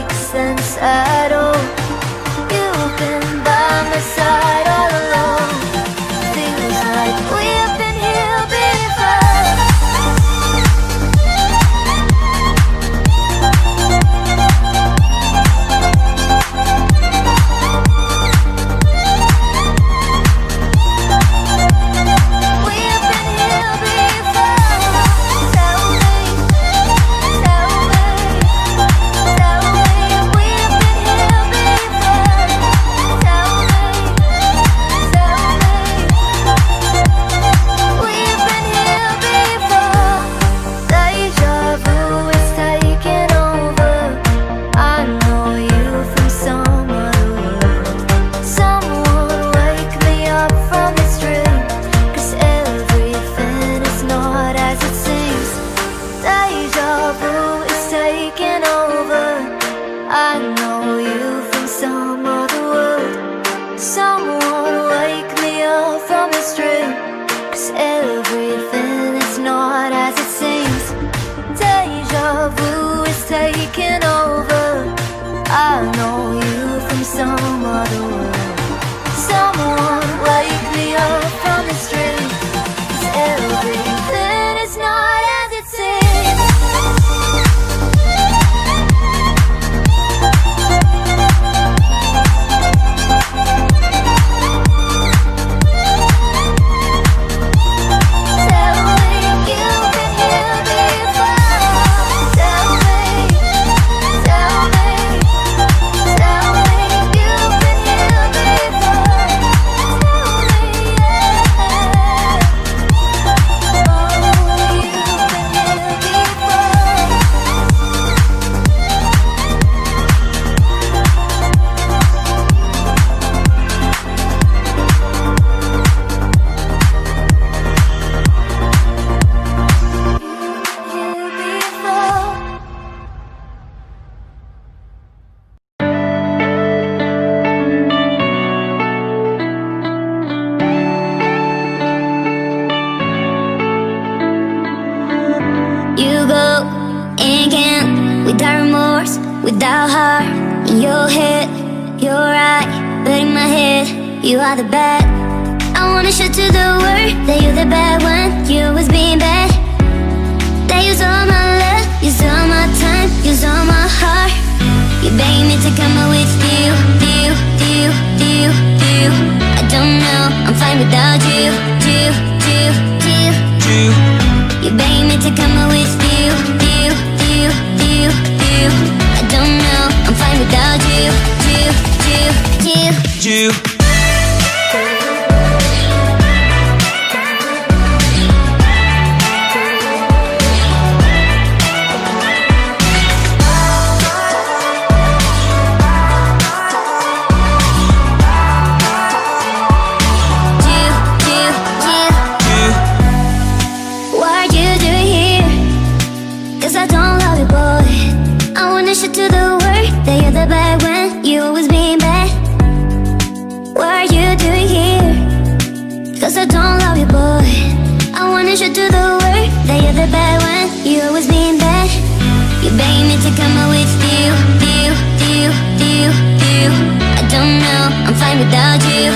make sense at all. You've been by my side all along. Feels like we've been here before. We've been here before. Tell me, tell me, tell me if we've been here before. Tell me, tell me, we've been here before. Deja vu is taking over. I know you from some other world. Someone wake me up from this dream, 'cause everything is not as it seems. Deja vu is taking over. I know you from some other world. Someone wake me up from this dream, 'cause everything is not as it seems. Deja vu is taking over. I know you from some other world. Someone wake me up from this dream, 'cause everything is not as it seems. Tell me you've been here before. Tell me, tell me, tell me you've been here before. Tell me, yeah. Oh, you've been here before. Here before. You go and can without remorse, without heart. In your head, you're right, but in my head, you are the bad. I wanna show to the world that you're the bad one. You was being bad. That use all my love, use all my time, use all my heart. You begging me to come out with you, you, you, you, you. I don't know, I'm fine without you, you, you, you. You begging me to come out with you, you, you, you, you. I don't know, I'm fine without you, you, you, you. What are you doing here? 'Cause I don't love you, boy. I wanna show to the world that you're the bad one. You always being bad. What are you doing here? 'Cause I don't love you, boy. I wanna show to the world that you're the bad one. You always being bad. You begging me to come out with you, you, you, you, you. I don't know, I'm fine without you.